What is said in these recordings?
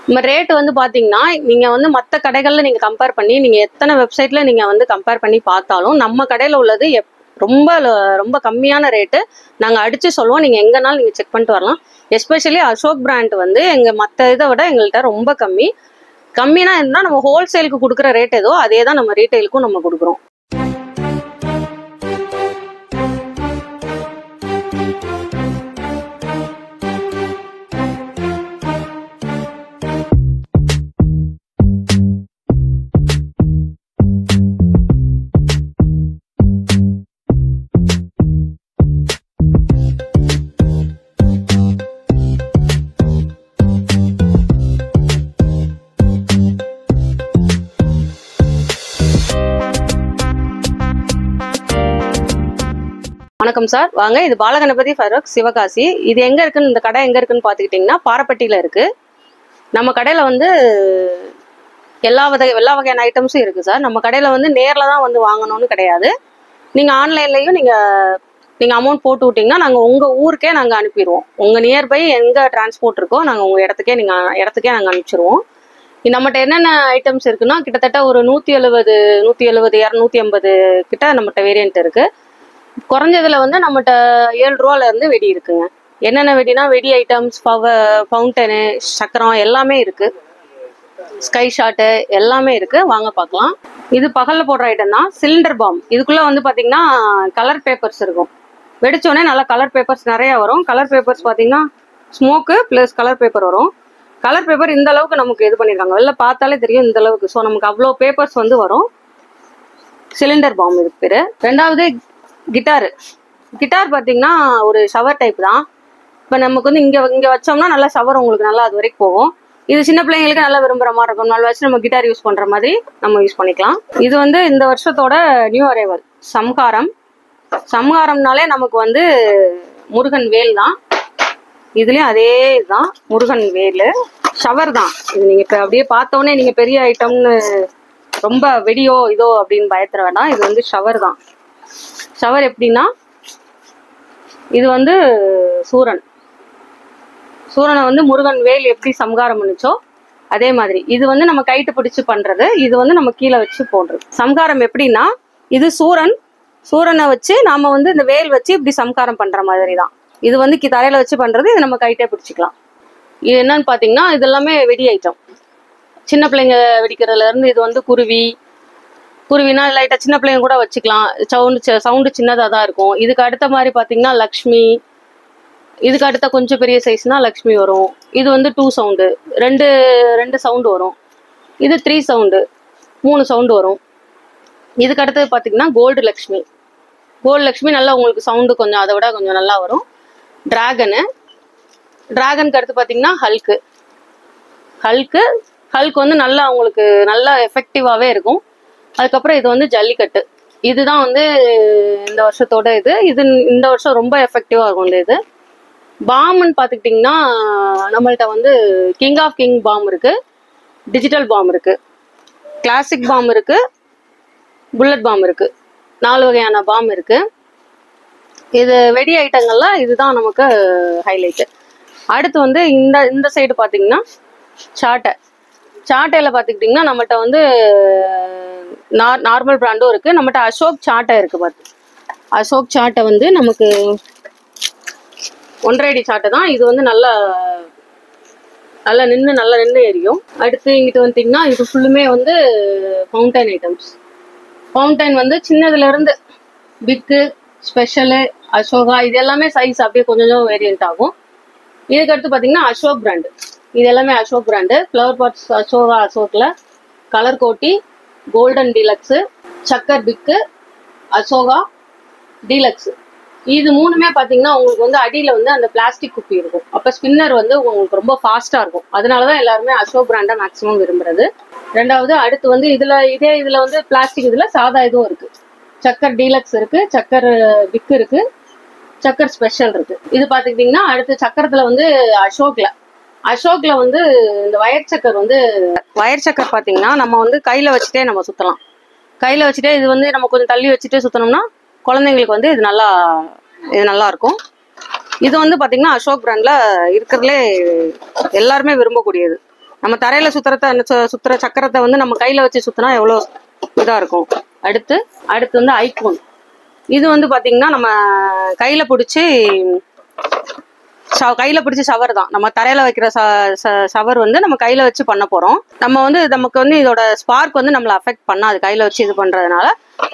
நம்ம ரேட் வந்து பாத்தீங்கன்னா நீங்க வந்து மற்ற கடைகள்ல நீங்க கம்பேர் பண்ணி நீங்க எத்தனை வெப்சைட்ல நீங்க வந்து கம்பேர் பண்ணி பார்த்தாலும் நம்ம கடையில உள்ளது ரொம்ப ரொம்ப கம்மியான ரேட்டு நாங்க அடிச்சு சொல்லுவோம். நீங்க எங்கனாலும் நீங்க செக் பண்ணிட்டு வரலாம். எஸ்பெஷலி அசோக் பிராண்ட் வந்து எங்க மற்ற இதை விட எங்கள்கிட்ட ரொம்ப கம்மினா இருந்தா நம்ம ஹோல்சேலுக்கு கொடுக்குற ரேட் ஏதோ அதே தான் நம்ம ரீட்டைலுக்கும் நம்ம கொடுக்குறோம். வணக்கம் சார், வாங்க. இது பாலகணபதி ஃபரோக் சிவகாசி. இது எங்க இருக்குன்னு, இந்த கடை எங்க இருக்குன்னு பாத்துக்கிட்டீங்கன்னா பாரப்பட்டியில இருக்கு. நம்ம கடையில வந்து எல்லா வகையான ஐட்டம்ஸும் இருக்கு சார். நம்ம கடையில வந்து நேர்ல தான் வந்து வாங்கணும்னு கிடையாது. நீங்க ஆன்லைன்லயும் நீங்க அமௌண்ட் போட்டு விட்டீங்கன்னா நாங்க உங்க ஊருக்கே நாங்க அனுப்பிடுவோம். உங்க நியர்பை எங்க டிரான்ஸ்போர்ட் இருக்கோ நாங்க உங்க இடத்துக்கே நாங்க அனுப்பிச்சிருவோம். நம்மகிட்ட என்னென்ன ஐட்டம்ஸ் இருக்குன்னா கிட்டத்தட்ட ஒரு 170 250 கிட்ட நம்மகிட்ட வேரியன்ட் இருக்கு. குறைஞ்சதுல வந்து நம்மகிட்ட 7 ரூபால இருந்து வெடி இருக்குங்க. என்னென்ன வெடினா வெடி ஐட்டம்ஸ், ஃபவுண்டனு, சக்கரம் எல்லாமே இருக்கு. ஸ்கை ஷாட்டு எல்லாமே இருக்கு. வாங்க பார்க்கலாம். இது பகல்ல போடுற ஐட்டம் தான். Cylinder bomb. இதுக்குள்ள வந்து பாத்தீங்கன்னா கலர் பேப்பர்ஸ் இருக்கும். வெடிச்சோடனே நல்லா கலர் பேப்பர்ஸ் நிறைய வரும். கலர் பேப்பர்ஸ் பாத்தீங்கன்னா ஸ்மோக்கு பிளஸ் கலர் பேப்பர் வரும். கலர் பேப்பர் இந்த அளவுக்கு நமக்கு இது பண்ணிருக்காங்க. வெளில பார்த்தாலே தெரியும் இந்த அளவுக்கு. ஸோ நமக்கு அவ்வளோ பேப்பர்ஸ் வந்து வரும். சிலிண்டர் பாம் இதுக்கு பேரு. ரெண்டாவது கிட்டார் பாத்தீங்கன்னா ஒரு ஷவர் டைப் தான். இப்போ நமக்கு வந்து இங்க வச்சோம்னா நல்லா ஷவர் உங்களுக்கு நல்லா அது வரைக்கும் போகும். இது சின்ன பிள்ளைங்களுக்கு நல்லா விரும்புற மாதிரி இருக்கும். நாலு வச்சு நம்ம கிட்டார் யூஸ் பண்ற மாதிரி நம்ம யூஸ் பண்ணிக்கலாம். இது வந்து இந்த வருஷத்தோட நியூ அரைவல் சம்ஹாரம்னாலே நமக்கு வந்து முருகன் வேல் தான். இதுலயும் அதே இதுதான், முருகன் வேல். ஷவர் தான் இது. நீங்க இப்ப அப்படியே பார்த்தோன்னே நீங்க பெரிய ஐட்டம்னு ரொம்ப வெடியோ இதோ அப்படின்னு பயத்துற வேண்டாம். இது வந்து ஷவர் தான். ஷவர் எப்படின்னா இது வந்து சூரனை வந்து முருகன் வேல் எப்படி சம்ஹாரம் பண்ணுச்சோ அதே மாதிரி இது வந்து நம்ம கைட்டு பிடிச்சு பண்றது. இது வந்து நம்ம கீழே வச்சு போடுறது. சம்ஹாரம் எப்படின்னா இது சூரனை வச்சு நாம வந்து இந்த வேல் வச்சு இப்படி சம்ஹாரம் பண்ற மாதிரி தான். இது வந்து தரையில வச்சு பண்றது. இது நம்ம கைட்டே பிடிச்சிக்கலாம். இது என்னன்னு பாத்தீங்கன்னா இது எல்லாமே வெடி ஐட்டம். சின்ன பிள்ளைங்க வெடிக்கிறதுல இருந்து இது வந்து குருவினா லைட்டா சின்ன பிள்ளைங்க கூட வச்சுக்கலாம். சவுண்டு சின்னதாக தான் இருக்கும். இதுக்கு அடுத்த மாதிரி பார்த்தீங்கன்னா லக்ஷ்மி. இதுக்கு அடுத்த கொஞ்சம் பெரிய சைஸ்னா லக்ஷ்மி வரும். இது வந்து 2 சவுண்டு, ரெண்டு சவுண்டு வரும். இது 3 சவுண்டு, 3 சவுண்டு வரும். இதுக்கு அடுத்தது பார்த்தீங்கன்னா கோல்டு லக்ஷ்மி நல்லா உங்களுக்கு சவுண்டு கொஞ்சம் அதை விட கொஞ்சம் நல்லா வரும். டிராகனுக்கு அடுத்து பார்த்தீங்கன்னா ஹல்க் வந்து நல்லா உங்களுக்கு நல்லா எஃபெக்டிவாகவே இருக்கும். அதுக்கப்புறம் இது வந்து ஜல்லிக்கட்டு. இதுதான் வந்து இந்த வருஷத்தோட இது இந்த வருஷம் ரொம்ப எஃபெக்டிவா இருக்கும். இது பாம்னு பார்த்துக்கிட்டிங்கன்னா நம்மள்ட்ட வந்து கிங் ஆஃப் கிங் பாம் இருக்கு, டிஜிட்டல் பாம் இருக்கு, கிளாசிக் பாம் இருக்கு, புல்லட் பாம் இருக்கு. 4 வகையான பாம் இருக்கு. இது வெடி ஐட்டங்கள்ல இதுதான் நமக்கு ஹைலைட்டு. அடுத்து வந்து இந்த சைடு பார்த்தீங்கன்னா சாட்டையில பார்த்துக்கிட்டிங்கன்னா நம்மகிட்ட வந்து நார்மல் பிராண்டும் இருக்கு. நம்மகிட்ட அசோக் சாட்டை இருக்கு. அசோக் சாட்டை வந்து நமக்கு 1.5 அடி சாட்டை தான். இது வந்து நல்லா நின்று எரியும். அடுத்து இங்கிட்டு வந்துட்டீங்கன்னா இது ஃபுல்லுமே வந்து ஃபவுண்டைன் ஐட்டம்ஸ். ஃபவுண்டைன் வந்து சின்னதுல இருந்து பிக்கு, ஸ்பெஷலு, அசோகா இது எல்லாமே சைஸ் அப்படியே கொஞ்சம் வேரியன்ட் ஆகும். இதுக்கு அடுத்து பார்த்தீங்கன்னா அசோக் பிராண்டு. இது எல்லாமே அசோக் பிராண்டு. ஃப்ளவர் பாட்ஸ் அசோக்ல கலர் கோட்டி, கோல்டன் டீலக்ஸு, சக்கர் பிக்கு, அசோகா டீலக்ஸு. இது 3மே பார்த்தீங்கன்னா உங்களுக்கு வந்து அடியில் வந்து அந்த பிளாஸ்டிக் குப்பி இருக்கும். அப்போ ஸ்பின்னர் வந்து உங்களுக்கு ரொம்ப ஃபாஸ்ட்டாக இருக்கும். அதனால தான் எல்லாருமே அசோக் பிராண்டை மேக்ஸிமம் விரும்புறது. ரெண்டாவது அடுத்து வந்து இதில் வந்து பிளாஸ்டிக் இதில் சாதா இதுவும் இருக்குது. சக்கர் டீலக்ஸ் இருக்குது, சக்கர் பிக்கு இருக்குது, சக்கர் ஸ்பெஷல் இருக்குது. இது பார்த்துக்கிட்டிங்கன்னா அடுத்து சக்கரத்தில் வந்து அசோக்ல வந்து இந்த வயர் சக்கர் பார்த்தீங்கன்னா நம்ம வந்து கையில் வச்சுட்டே நம்ம சுற்றலாம். கையில் வச்சுட்டே இது வந்து நம்ம கொஞ்சம் தள்ளி வச்சுட்டே சுற்றினோம்னா குழந்தைங்களுக்கு வந்து இது நல்லா இருக்கும். இது வந்து பார்த்தீங்கன்னா அசோக் பிராண்டில் இருக்கிறதுலே எல்லாருமே விரும்பக்கூடியது. நம்ம தரையில சுத்துற சக்கரத்தை வந்து நம்ம கையில வச்சு சுத்தினா எவ்வளோ இதா இருக்கும். அடுத்து வந்து ஐகோன். இது வந்து பாத்தீங்கன்னா நம்ம கையில பிடிச்சி ஷவர் தான். நம்ம தரையில வைக்கிற ஷவர் வந்து நம்ம கையில வச்சு பண்ண போறோம். நமக்கு வந்து இதோட ஸ்பார்க் வந்து நம்மள அஃபெக்ட் பண்ணாது கையில வச்சு இது பண்றதுனால.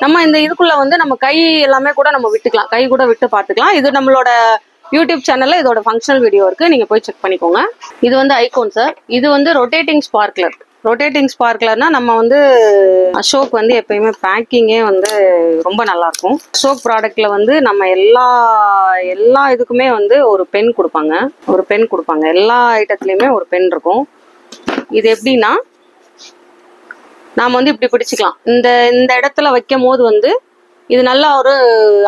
நம்ம இந்த இதுக்குள்ள வந்து நம்ம கை எல்லாமே கூட நம்ம விட்டுக்கலாம், கை கூட விட்டு பார்த்துக்கலாம். இது நம்மளோட யூடியூப் சேனல்ல இதோட ஃபங்க்ஷனல் வீடியோ இருக்கு, நீங்க போய் செக் பண்ணிக்கோங்க. இது வந்து ஐகோன் சார். இது வந்து ரொட்டேட்டிங் ஸ்பார்க்லர். ரொட்டேட்டிங் ஸ்பார்க்லர்னா நம்ம வந்து அசோக் வந்து எப்பயுமே பேக்கிங்கே வந்து ரொம்ப நல்லா இருக்கும். அசோக் ப்ராடக்ட்ல வந்து நம்ம எல்லா இதுக்குமே வந்து ஒரு பென் கொடுப்பாங்க. எல்லா ஐட்டத்துலயுமே ஒரு பென் இருக்கும். இது எப்படின்னா நாம வந்து இப்படி பிடிச்சிக்கலாம். இந்த இடத்துல வைக்கும் போது வந்து இது நல்லா ஒரு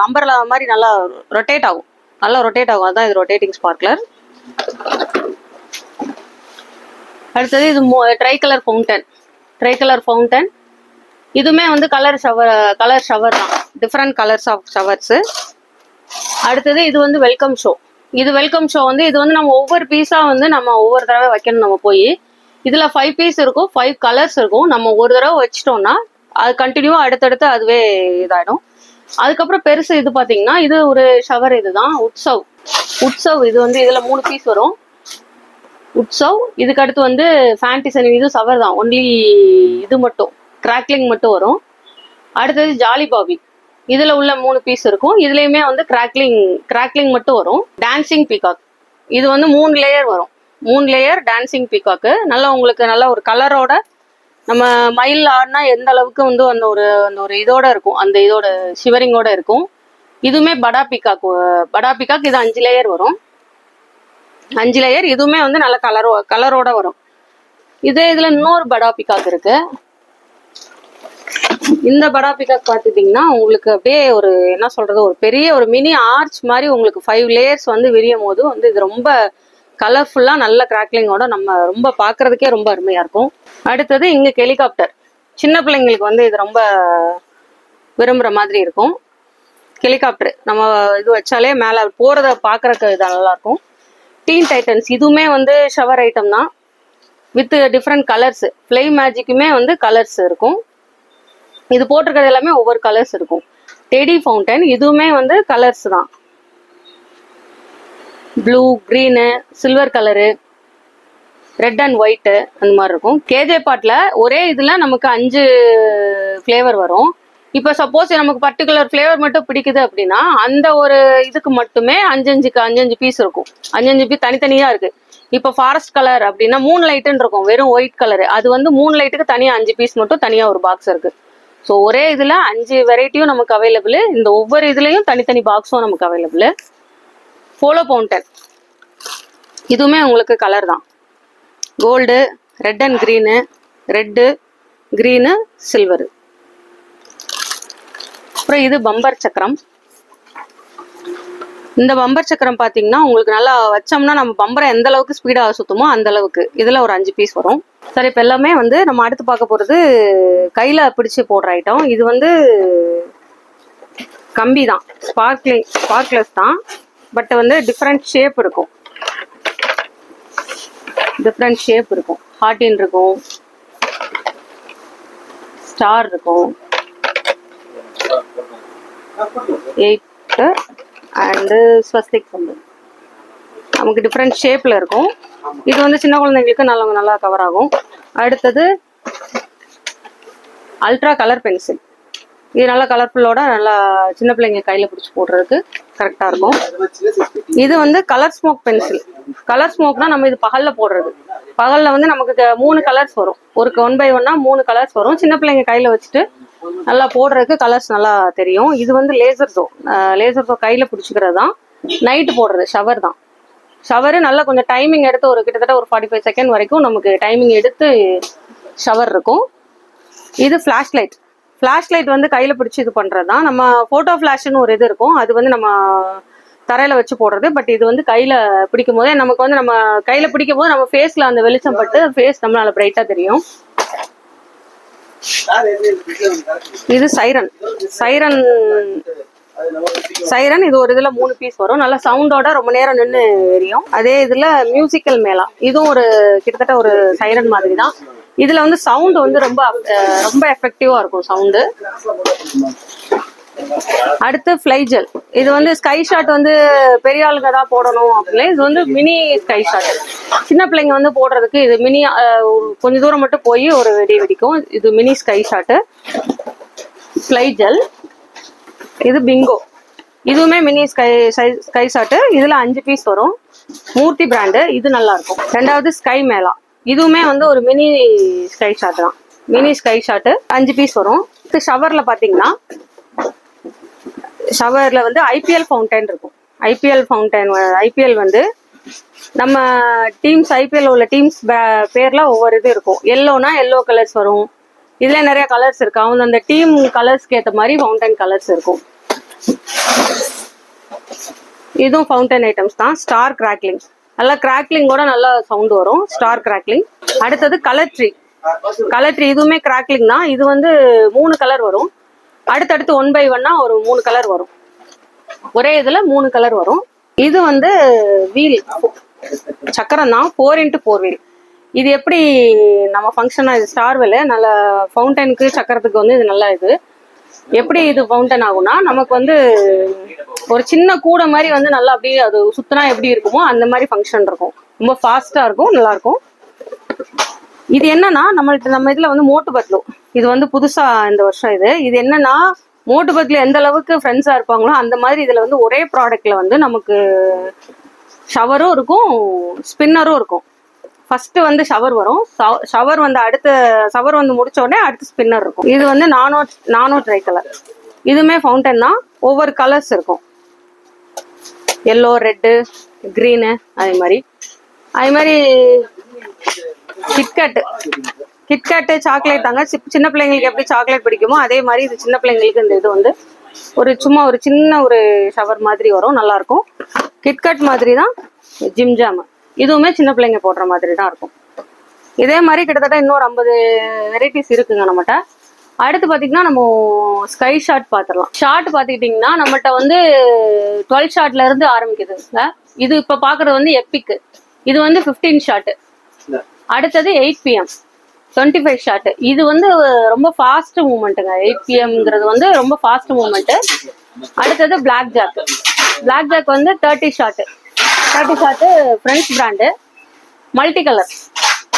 அம்பர்லா மாதிரி நல்லா ரொட்டேட் ஆகும். அதான் இது ரொட்டேட்டிங் ஸ்பார்க்லர். அடுத்தது இது ட்ரை கலர் ஃபவுண்டன். இதுவுமே வந்து கலர் ஷவர் தான், டிஃப்ரெண்ட் கலர்ஸ் ஆஃப் ஷவர்ஸ். அடுத்தது இது வந்து வெல்கம் ஷோ. இது வந்து இது வந்து நம்ம ஒவ்வொரு பீஸா வந்து நம்ம ஒவ்வொரு தடவை வைக்கணும். நம்ம போய் இதுல 5 பீஸ் இருக்கும், 5 கலர்ஸ் இருக்கும். நம்ம ஒரு தடவை வச்சிட்டோம்னா அது கண்டினியூவா அடுத்தடுத்து அதுவே இதாயிடும். அதுக்கப்புறம் பெருசு இது பாத்தீங்கன்னா இது ஒரு ஷவர். இதுதான் உட்சவ். இது வந்து இதுல 3 பீஸ் வரும். உட்சவ். இதுக்கு அடுத்து வந்து ஃபேண்டிசன். இது ஷவர் தான், ஒன்லி இது மட்டும் கிராக்லிங் மட்டும் வரும். அடுத்தது ஜாலி பாபி. இதுல உள்ள 3 பீஸ் இருக்கும். இதுலயுமே வந்து கிராக்லிங் மட்டும் வரும். Dancing peacock. இது வந்து 3 லேயர் வரும். 3 லேயர் டான்சிங் பீகாக்கு. நல்லா உங்களுக்கு நல்ல ஒரு கலரோட நம்ம மயில் ஆடினா எந்த அளவுக்கு வந்து அந்த ஒரு இதோட இருக்கும், அந்த இதோட ஷிவரிங்கோட இருக்கும். இதுவுமே படா பீகாக். இது 5 லேயர் வரும். 5 லேயர். இதுவுமே வந்து நல்ல கலரோட வரும். இதுல இன்னொரு படா பீகாக் இருக்கு. இந்த படா பீகாக் பார்த்துட்டீங்கன்னா உங்களுக்கு அப்படியே ஒரு என்ன சொல்றது, ஒரு பெரிய ஒரு மினி ஆர்ச் மாதிரி உங்களுக்கு 5 லேயர்ஸ் வந்து விரியும் போது வந்து இது ரொம்ப கலர்ஃபுல்லா நல்ல கிராக்லிங்கோட நம்ம ரொம்ப பாக்குறதுக்கே ரொம்ப அருமையா இருக்கும். அடுத்தது இங்க ஹெலிகாப்டர். சின்ன பிள்ளைங்களுக்கு வந்து இது ரொம்ப விரும்புற மாதிரி இருக்கும். ஹெலிகாப்டர் நம்ம இது வச்சாலே மேல போறத பாக்குறதுக்கு இது நல்லா இருக்கும். Teen Titans. இதுவுமே வந்து ஷவர் ஐட்டம் தான், வித் டிஃப்ரெண்ட் கலர்ஸ். ஃப்ளை மேஜிக்குமே வந்து கலர்ஸ் இருக்கும். இது போட்டிருக்கிறது எல்லாமே ஒவ்வொரு கலர்ஸ் இருக்கும். Teddy fountain. இதுவுமே வந்து கலர்ஸ் தான், blue, green, silver colour, red and white அந்த மாதிரி இருக்கும். கேஜே பாட்ல ஒரே இதுல நமக்கு 5 ஃப்ளேவர் வரும். இப்போ சப்போஸ் நமக்கு பர்டிகுலர் ஃப்ளேவர் மட்டும் பிடிக்குது அப்படின்னா அந்த ஒரு இதுக்கு மட்டுமே 5 பீஸ் இருக்கும். 5 பீஸ் தனித்தனியா இருக்கு. இப்போ ஃபாரஸ்ட் கலர் அப்படின்னா 3 லைட்டுன்னு இருக்கும், வெறும் ஒயிட் கலரு. அது வந்து 3 லைட்டுக்கு தனியா 5 பீஸ் மட்டும் தனியா ஒரு பாக்ஸ் இருக்கு. ஸோ ஒரே இதுல 5 வெரைட்டியும் நமக்கு அவைலபிள். இந்த ஒவ்வொரு இதுலயும் தனித்தனி பாக்ஸும் நமக்கு அவைலபிள். Polo fountain. இதுவுமே உங்களுக்கு கலர் தான், gold, red and green, red, green, silver. அப்புறம் இது பம்பர் சக்கரம். இந்த பம்பர் சக்கரம் பார்த்தீங்கன்னா உங்களுக்கு நல்லா வச்சோம்னா நம்ம பம்பரை எந்த அளவுக்கு ஸ்பீடாக சுற்றுமோ அந்த அளவுக்கு. இதில் ஒரு 5 பீஸ் வரும். சரி, இப்போ எல்லாமே வந்து நம்ம அடுத்து பார்க்க போகிறது கையில் பிடிச்சி போடுற ஐட்டம். இது வந்து கம்பி தான், ஸ்பார்க்லெஸ் தான். பட் வந்து டிஃப்ரெண்ட் ஷேப் இருக்கும். ஹார்டின் இருக்கும், ஸ்டார் இருக்கும், 8 அண்டு ஸ்வஸ்திக் வந்து நமக்கு டிஃப்ரெண்ட் ஷேப்ல இருக்கும். இது வந்து சின்ன குழந்தைங்களுக்கு நல்லா கவர் ஆகும். அடுத்தது அல்ட்ரா கலர் பென்சில். இது நல்லா கலர்ஃபுல்லோட நல்லா சின்ன பிள்ளைங்க கையில பிடிச்சி போடுறதுக்கு கரெக்டா இருக்கும். இது வந்து கலர் ஸ்மோக் பென்சில். கலர் ஸ்மோக்னா நம்ம இது பகல்ல போடுறது. பகல்ல வந்து நமக்கு 3 கலர்ஸ் வரும். ஒரு 1 by 1 3 கலர்ஸ் வரும். சின்ன பிள்ளைங்க கையில வச்சுட்டு நல்லா போடுறதுக்கு கலர்ஸ் நல்லா தெரியும். இது வந்து லேசர் ஷோ கையில பிடிச்சிக்கிறது தான். நைட்டு போடுறது ஷவர் தான். ஷவரு நல்லா கொஞ்சம் டைமிங் எடுத்து ஒரு கிட்டத்தட்ட ஒரு 45 செகண்ட் வரைக்கும் நமக்கு டைமிங் எடுத்து ஷவர் இருக்கும். இது ஃபிளாஷ் லைட் வந்து கையில பிடிச்சி இது பண்றது தான். நம்ம போட்டோ ஃபிளாஷ்னு ஒரு இது இருக்கும், அது வந்து நம்ம தரையில வச்சு போடுறது. பட் இது வந்து கையில பிடிக்கும் போதே நமக்கு வந்து நம்ம கையில பிடிக்கும் போது நம்ம ஃபேஸ்ல அந்த வெளிச்சம் பட்டு ஃபேஸ் நம்மளால பிரைட்டா தெரியும். இது சைரன் சைரன் இது ஒரு இதுல 3 பீஸ் வரும். நல்ல சவுண்டோட ரொம்ப நேரம் நின்று எரியும். அதே இதுல மியூசிக்கல் மேளா, இதுவும் ஒரு கிட்டத்தட்ட ஒரு சைரன் மாதிரி தான். இதுல வந்து சவுண்ட் வந்து ரொம்ப ரொம்ப எஃபெக்டிவா இருக்கும் சவுண்டு. அடுத்து ஃபிளைஜெல், இது வந்து ஸ்கை ஷாட் வந்து பெரிய ஆளுங்க தான் போடணும் அப்படின்னு. இது வந்து மினி ஸ்கை ஷாட், சின்ன பிள்ளைங்க வந்து போடுறதுக்கு இது மினி. கொஞ்சம் தூரம் மட்டும் போய் ஒரு வெடி வெடிக்கும். இது மினி ஸ்கை ஷாட்டு. ஃபிளைஜெல், இது பிங்கோ, இதுவுமே மினி ஸ்கை ஷாட்டு. இதுல 5 பீஸ் வரும். மூர்த்தி பிராண்டு, இது நல்லா இருக்கும். ரெண்டாவது ஸ்கை மேலா, இதுவுமே வந்து ஒரு மினி ஸ்கை ஷாட் தான். மினி ஸ்கை ஷாட்டு 5 பீஸ் வரும். ஷவர்ல பாத்தீங்கன்னா ஷவர்ல வந்து ஐபிஎல் ஃபவுண்டைன் இருக்கும். ஐபிஎல் வந்து நம்ம டீம்ஸ், ஐபிஎல் உள்ள டீம்ஸ் பேர்ல ஒவ்வொரு இது இருக்கும். எல்லோனா எல்லோ கலர்ஸ் வரும். இதுல நிறைய கலர்ஸ் இருக்கு. அவங்க அந்த டீம் கலர்ஸ்க்கு ஏற்ற மாதிரி ஃபவுண்டைன் கலர்ஸ் இருக்கும். இதுவும் ஃபவுண்டைன் ஐட்டம்ஸ் தான். ஸ்டார் கிராக்லிங், நல்லா கிராக்லிங்கோட நல்லா சவுண்ட் வரும். Star crackling. அடுத்தது கலர் ட்ரீ. இதுவுமே கிராக்லிங் தான். இது வந்து 3 கலர் வரும். அடுத்தடுத்து 1 by 1 ஒரு 3 கலர் வரும். ஒரே இதுல 3 கலர் வரும். இது வந்து வீல் சக்கரம் தான், 4x4 வீல். இது எப்படி நம்ம ஃபங்க்ஷனா, இது ஸ்டார் வீல். நல்ல ஃபவுண்டனுக்கு சக்கரத்துக்கு வந்து இது நல்லா. இது எப்படி இது ஃபவுண்டன் ஆகும்னா, நமக்கு வந்து ஒரு சின்ன கூடை மாதிரி வந்து நல்லா அப்படியே அது சுத்தினா எப்படி இருக்குமோ அந்த மாதிரி ஃபங்க்ஷன் இருக்கும். ரொம்ப ஃபாஸ்டா இருக்கும், நல்லா இருக்கும். இது என்னன்னா, நம்ம இதுல வந்து மோட்டு பத்லு, இது வந்து புதுசா இந்த வருஷம். இது என்னன்னா, மோட்டு பத்லு எந்த அளவுக்கு ஃப்ரெண்ட்ஸா இருப்பாங்களோ அந்த மாதிரி இதுல வந்து ஒரே ப்ராடக்ட்ல வந்து நமக்கு ஷவரும் இருக்கும், ஸ்பின்னரும் இருக்கும். ஃபர்ஸ்ட் வந்து ஷவர் வரும். ஷவர் வந்து ஷவர் வந்து முடிச்ச உடனே அடுத்து ஸ்பின்னர் இருக்கும். இது வந்து நானோ ட்ரை கலர். இதுவுமே ஃபவுண்டன் தான். ஒவ்வொரு கலர்ஸ் இருக்கும். எல்லோ, ரெட்டு, கிரீனு, அதே மாதிரி கிட்கேட்டு சாக்லேட் தாங்க. சின்ன பிள்ளைங்களுக்கு எப்படி சாக்லேட் பிடிக்குமோ அதே மாதிரி இது சின்ன பிள்ளைங்களுக்கு இந்த இது வந்து சும்மா ஒரு சின்ன ஒரு ஷவர் மாதிரி வரும், நல்லா இருக்கும். கிட்கேட் மாதிரி தான் ஜிம் ஜாம், இதுவுமே சின்ன பிள்ளைங்க போடுற மாதிரி தான் இருக்கும். இதே மாதிரி கிட்டத்தட்ட இன்னொரு 50 வெரைட்டிஸ் இருக்குங்க நம்மகிட்ட. அடுத்து பாத்தீங்கன்னா நம்ம ஸ்கை ஷாட் பாத்திரலாம். ஷாட் பாத்துக்கிட்டீங்கன்னா நம்மகிட்ட வந்து 12 ஷாட்ல இருந்து ஆரம்பிக்குதுங்க. இது இப்ப பாக்குறது வந்து எப்பிக். இது வந்து 15 ஷாட். அடுத்தது 8 PM 25 ஷாட். இது வந்து ரொம்ப ஃபாஸ்ட் மூவ்மெண்ட்டுங்க. 8 PMங்கிறது வந்து ரொம்ப ஃபாஸ்ட் மூவ்மெண்ட். அடுத்தது பிளாக் ஜாக் வந்து 30 shot. Friends brand, multi colour,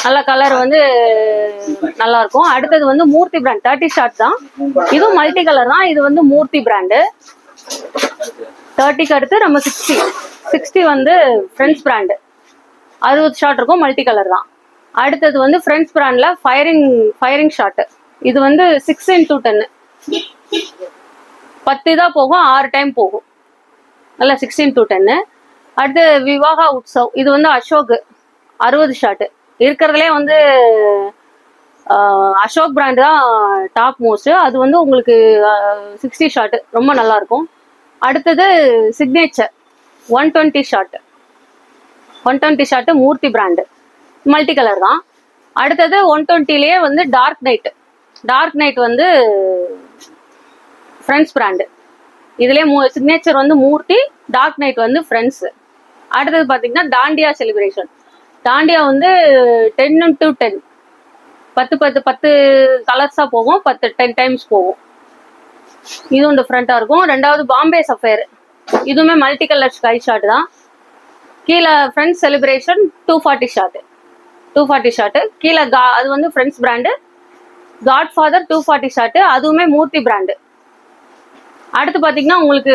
நல்ல கலர் வந்து நல்லா இருக்கும். அடுத்தது வந்து மூர்த்தி பிராண்ட், 30 ஷாட் தான். இதுவும் மல்டி கலர் தான். இது வந்து மூர்த்தி பிராண்டு. 30க்கு அடுத்து நம்ம 60 வந்து ஃப்ரெண்ட்ஸ் பிராண்டு, 60 ஷாட் இருக்கும், மல்டி கலர் தான். அடுத்தது வந்து ஃப்ரெண்ட்ஸ் பிராண்ட்ல ஃபயரிங் ஷாட். இது வந்து 6x10 10 தான் போகும், 6 டைம் போகும், நல்லா 6x10. அடுத்து விவாகா உற்சவ், இது வந்து அசோக் 60 ஷாட். இருக்கிறதுலே வந்து அசோக் பிராண்ட் தான் டாப் மோஸ்ட். அது வந்து உங்களுக்கு 60 ஷாட், ரொம்ப நல்லா இருக்கும். அடுத்தது சிக்னேச்சர் 120 ஷாட், மூர்த்தி பிராண்டு, மல்டி கலர் தான். அடுத்தது 120லயே வந்து டார்க் நைட் வந்து ஃப்ரெண்ட்ஸ் பிராண்டு. இதுலயே சிக்னேச்சர் வந்து மூர்த்தி, டார்க் நைட் வந்து ஃப்ரெண்ட்ஸ். அடுத்தது பாத்தீங்கன்னா டாண்டியா செலிப்ரேஷன். டாண்டியா வந்து 10x10 10 கலர்ஸா போகும், 10 டைம்ஸ் போகும். இதுவும் டிஃப்ரெண்டா இருக்கும். ரெண்டாவது பாம்பே சஃபயர், இதுவுமே மல்டி கலர் ஸ்கை ஷாட் தான். கீழே ஃப்ரெண்ட்ஸ் செலிப்ரேஷன் 240 ஷாட். கீழே அது வந்து ஃப்ரெண்ட்ஸ் பிராண்டு. காட்ஃபாதர் 240 ஷாட், அதுவுமே மூர்த்தி பிராண்டு. அடுத்து பாத்தீங்கன்னா உங்களுக்கு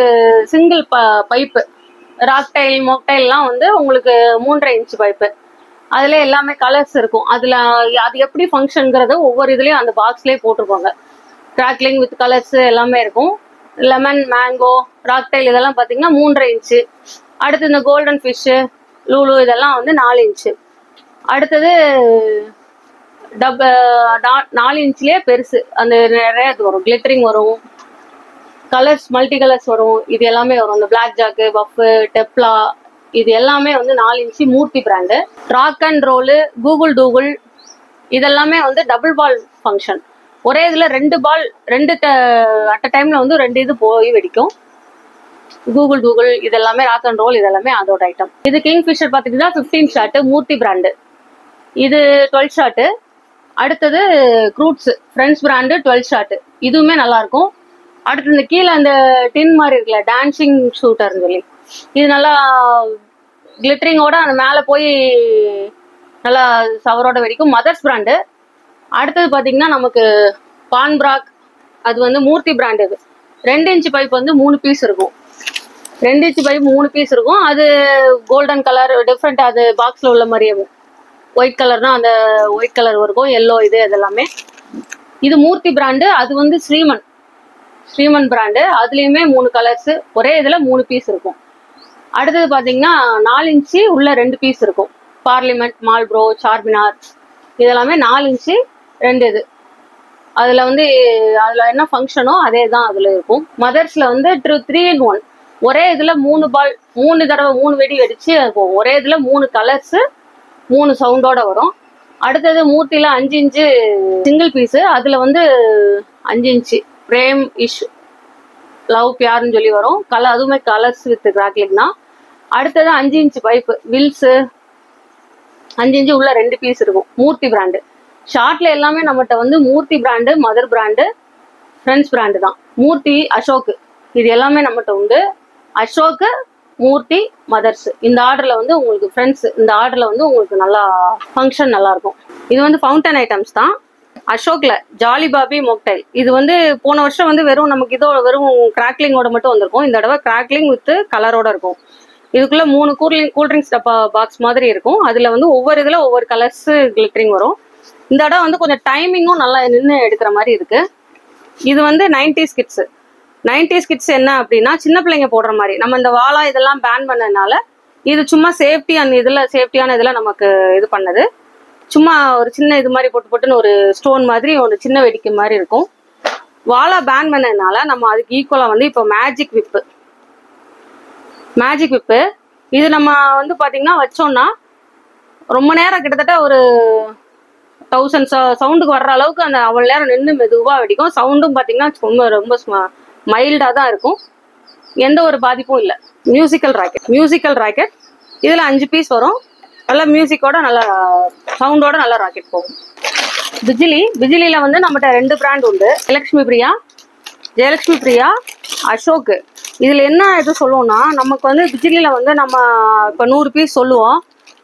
சிங்கிள் பைப்பு, ராக்டைல் மோக்டைல்லாம் வந்து உங்களுக்கு 3.5 இன்ச் பைப்பு. அதுல எல்லாமே கலர்ஸ் இருக்கும். அதுல அது எப்படி ஃபங்க்ஷன்ங்கிறது ஒவ்வொரு இதுலயும் அந்த பாக்ஸ்லயே போட்டிருப்பாங்க. கிராக்லிங் வித் கலர்ஸ் எல்லாமே இருக்கும். லெமன், மேங்கோ, ராக்டைல் இதெல்லாம் பாத்தீங்கன்னா 3.5 இன்ச்சு. அடுத்து இந்த கோல்டன் ஃபிஷ், லூலு இதெல்லாம் வந்து 4 இன்ச்சு. அடுத்தது 4 இன்ச்லயே பெருசு, அந்த நிறைய இது வரும், கிளிட்டரிங் வரும், கலர்ஸ் மல்டி கலர்ஸ் வரும். இது எல்லாமே வரும். இந்த பிளாக் ஜாக்கு, பஃப், டெப்லா, இது எல்லாமே வந்து 4 inch Murthy brand. Rock and roll, Google டூகுள், இதெல்லாமே வந்து டபுள் பால் ஃபங்க்ஷன். ஒரே இதுல 2 பால், 2 அட் அ டைம்ல வந்து 2 இது போய் வெடிக்கும். கூகுள் இதெல்லாமே ராக் அண்ட் ரோல் இதெல்லாமே அதோட ஐட்டம். இது கிங்ஃபிஷர் பார்த்துக்கிட்டா 15 ஷார்ட் மூர்த்தி பிராண்டு. இது 12 ஷார்ட். அடுத்தது க்ரூட்ஸ் ஃப்ரெண்ட்ஸ் பிராண்டு 12 ஷார்ட். இதுவுமே நல்லா இருக்கும். அடுத்து இந்த கீழே அந்த டின் மாதிரி இருக்குல்ல டான்சிங் ஷூட்டர்னு சொல்லி, இது நல்லா கிளிட்டரிங்கோட அந்த மேலே போய் நல்லா சவரோட வெடிக்கும். Mothers brand. அடுத்தது பார்த்தீங்கன்னா நமக்கு பான்பிராக், அது வந்து மூர்த்தி பிராண்டு. இது 2 இன்ச் பைப் வந்து 3 பீஸ் இருக்கும். 2 இன்ச் பைப் 3 பீஸ் இருக்கும். அது கோல்டன் கலர் டிஃப்ரெண்ட், அது பாக்ஸில் உள்ள மாதிரியே ஒயிட் கலர்னா அந்த ஒயிட் கலர் இருக்கும், எல்லோ இது அதெல்லாமே. இது மூர்த்தி பிராண்டு. அது வந்து ஸ்ரீமன் பிராண்டு. அதுலேயுமே 3 கலர்ஸ் ஒரே இதில் 3 பீஸ் இருக்கும். அடுத்தது பார்த்தீங்கன்னா 4 இன்ச்சு உள்ள 2 பீஸ் இருக்கும். பார்லிமெண்ட், மால்ப்ரோ, சார்மினார் இதெல்லாமே 4 இன்ச்சு 2 இது. அதில் வந்து அதில் என்ன ஃபங்க்ஷனோ அதே தான் அதில் இருக்கும். மதர்ஸில் வந்து 3 in 1 ஒரே இதில் 3 பால் 3 தடவை 3 வெடி வெடிச்சு போகும். ஒரே இதில் 3 கலர்ஸு 3 சவுண்டோட வரும். அடுத்தது மூர்த்தியில் 5 இன்ச்சு சிங்கிள் பீஸு. அதில் வந்து 5 இன்ச்சு பிரேம் இஷ் லவ் பியார்னு சொல்லி வரும். அதுவுமே கலர்ஸ் வித் கிராக்லிங் தான். அடுத்தது 5 இன்ச்சு பைப்பு வில்ஸு 5 இன்ச்சு உள்ள 2 பீஸ் இருக்கும். மூர்த்தி பிராண்டு. ஷார்ட்ல எல்லாமே நம்மகிட்ட வந்து Murthy brand, mother brand, friends brand தான். மூர்த்தி, அசோக் இது எல்லாமே நம்மகிட்ட உண்டு. அசோக்கு, மூர்த்தி, மதர்ஸ் இந்த ஆர்டரில் வந்து உங்களுக்கு ஃப்ரெண்ட்ஸ் இந்த ஆர்டரில் வந்து உங்களுக்கு நல்லா ஃபங்க்ஷன் நல்லா இருக்கும். இது வந்து ஃபவுண்டன் ஐட்டம்ஸ் தான். அசோக்ல ஜாலி பாபி மொக்டைல் இது வந்து போன வருஷம் வந்து வெறும் நமக்கு இதோட வெறும் கிராக்லிங்கோட மட்டும் வந்திருக்கும். இந்த தடவை கிராக்லிங் வித் கலரோட இருக்கும். இதுக்குள்ள 3 கூல்ட்ரிங்க்ஸ் டப்பா பாக்ஸ் மாதிரி இருக்கும். அதுல வந்து ஒவ்வொரு இதுல ஒவ்வொரு கலர்ஸ் கிளிட்டரிங் வரும். இந்த இடம் வந்து கொஞ்சம் டைமிங்கும் நல்லா நின்று எடுக்கிற மாதிரி இருக்கு. இது வந்து 90s கிட்ஸ். 90s கிட்ஸ் என்ன அப்படின்னா சின்ன பிள்ளைங்க போடுற மாதிரி. நம்ம இந்த வாழா இதெல்லாம் பேன் பண்ணதுனால இது சும்மா சேஃப்டி அந்த இதுல சேஃப்டியான இதுல நமக்கு இது பண்ணது. சும்மா ஒரு சின்ன இது மாதிரி போட்டுன்னு ஒரு ஸ்டோன் மாதிரி ஒரு சின்ன வெடிக்கை மாதிரி இருக்கும். வாழா பேன் பண்ணதுனால நம்ம அதுக்கு ஈக்குவலா வந்து இப்போ மேஜிக் விப்பு இது நம்ம வந்து பாத்தீங்கன்னா வச்சோம்னா ரொம்ப நேரம் கிட்டத்தட்ட ஒரு 1000 சவுண்டுக்கு வர்ற அளவுக்கு அந்த அவ்வளவு நேரம் நின்று மெதுவா வெடிக்கும். சவுண்டும் பாத்தீங்கன்னா ரொம்ப மைல்டா தான் இருக்கும். எந்த ஒரு பாதிப்பும் இல்லை. மியூசிக்கல் ராக்கெட் இதுல 5 பீஸ் வரும். நல்லா மியூசிக்கோட நல்லா சவுண்டோட நல்லா ராக்கெட் போகும். பிஜிலியில வந்து நம்மகிட்ட 2 பிராண்ட் உண்டு. ஜெயலட்சுமி பிரியா, அசோக். இதுல என்ன இது சொல்லுவோம்னா நமக்கு வந்து பிஜிலியில வந்து நம்ம இப்போ 100 பீஸ் சொல்லுவோம்.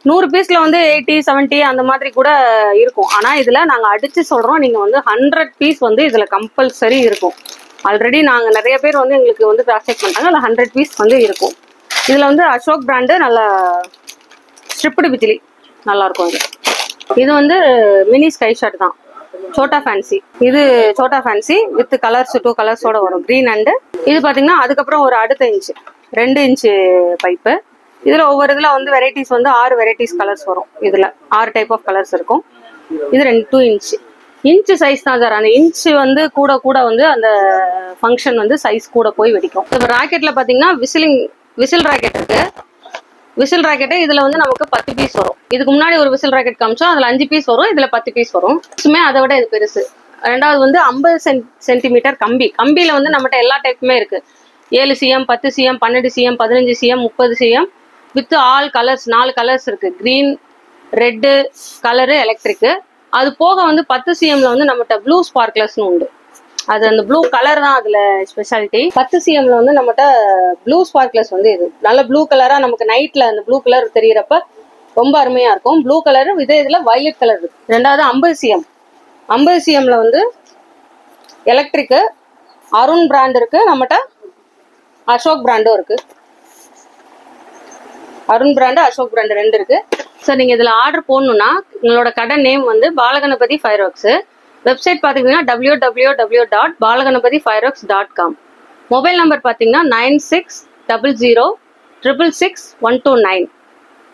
100 பீஸ்ல வந்து 80, 70 அந்த மாதிரி கூட இருக்கும். ஆனா இதுல நாங்க அடிச்சு சொல்றோம், நீங்க வந்து 100 பீஸ் வந்து இதுல கம்பல்சரி இருக்கும். ஆல்ரெடி நாங்க நிறைய பேர் வந்து எங்களுக்கு வந்து கிராஸ் செக் பண்ணிட்டாங்க. அதில் 100 பீஸ் வந்து இருக்கும். இதுல வந்து அசோக் பிராண்டு நல்ல ஸ்ட்ரிப்டு பிஜிலி நல்லா இருக்கும். இது வந்து மினி ஸ்கை ஷாட் தான். சோட்டா ஃபேன்சி. இது சோட்டா ஃபேன்சி வித் கலர்ஸ் 2 கலர்ஸோட வரும். கிரீன் அண்டு இது பார்த்தீங்கன்னா அதுக்கப்புறம் ஒரு அடுத்த 2 இன்ச்சு பைப்பு. இதில் ஒவ்வொரு இதில் வந்து வெரைட்டிஸ் வந்து 6 வெரைட்டிஸ் கலர்ஸ் வரும். இதில் 6 டைப் ஆஃப் கலர்ஸ் இருக்கும். இது 2 இன்ச்சு சைஸ் தான் சார். அந்த இன்ச்சு வந்து கூட வந்து அந்த ஃபங்க்ஷன் வந்து சைஸ் கூட போய் வெடிக்கும். இப்போ ராக்கெட்டில் பார்த்தீங்கன்னா விசில் ராக்கெட் இருக்கு. விசில் ராக்கெட்டு இதில் வந்து நமக்கு 10 பீஸ் வரும். இதுக்கு முன்னாடி ஒரு விசில் ராக்கெட் காமிச்சோம். அதில் 5 பீஸ் வரும். இதில் 10 பீஸ் வரும். அதை விட இது பெருசு. ரெண்டாவது வந்து 50 சென்டிமீட்டர் கம்பியில் வந்து நம்மகிட்ட எல்லா டைப்புமே இருக்கு. 7 cm, 10 cm, 12 cm, 15 cm, 30 cm with all colours 4 colours இருக்கு. Green, red colour, electric. அது போக வந்து 10 cmல வந்து நம்மகிட்ட ப்ளூ ஸ்பார்க்லர்ஸ்னு உண்டு. அது அந்த ப்ளூ கலர் தான் அதுல ஸ்பெஷாலிட்டி. 10 cmல வந்து நம்மகிட்ட ப்ளூ ஸ்பார்க்லர்ஸ் வந்து இது நல்ல ப்ளூ கலரா நமக்கு நைட்ல அந்த ப்ளூ கலர் தெரியறப்ப ரொம்ப அருமையா இருக்கும். ப்ளூ கலர் இதுல வயலட் கலர் இருக்கு. ரெண்டாவது 50 cmல வந்து எலக்ட்ரிக்கு அருண் பிராண்ட் இருக்கு. நம்மகிட்ட அசோக் பிராண்டும் இருக்கு. அருண் பிராண்டு, அசோக் பிராண்டு 2 இருக்கு. சார் நீங்க இதுல ஆர்டர் போடணும்னா உங்களோட கடை நேம் வந்து பாலகணபதி ஃபயர்வொர்க்ஸ். வெப்சைட் பார்த்தீங்கன்னா www.balaganapathifyworks.com. மொபைல் நம்பர் பார்த்தீங்கன்னா 9600666129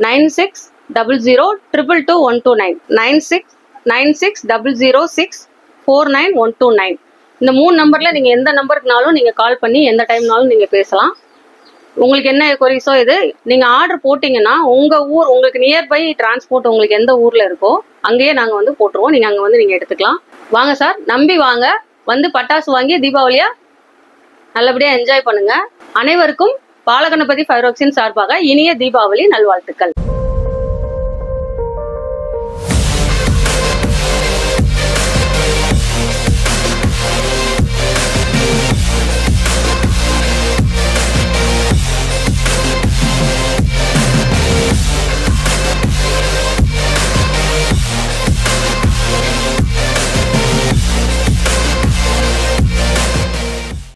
9600222129 96000649 இந்த 3 நம்பர்ல நீங்க எந்த நம்பருக்குனாலும் நீங்க கால் பண்ணி எந்த டைம்னாலும் நீங்க பேசலாம். உங்களுக்கு என்ன கொரிஸோ இது நீங்க ஆர்டர் போட்டீங்கன்னா உங்க ஊர் உங்களுக்கு நியர்பை டிரான்ஸ்போர்ட் உங்களுக்கு எந்த ஊர்ல இருக்கோ அங்கேயே நாங்க வந்து போட்டுருவோம். நீங்க அங்க வந்து நீங்க எடுத்துக்கலாம். வாங்க சார், நம்பி வாங்க. வந்து பட்டாசு வாங்கி தீபாவளியா நல்லபடியா என்ஜாய் பண்ணுங்க. அனைவருக்கும் பாலகணபதி ஃபைரோக்ஸின் சார்பாக இனிய தீபாவளி நல்வாழ்த்துக்கள்.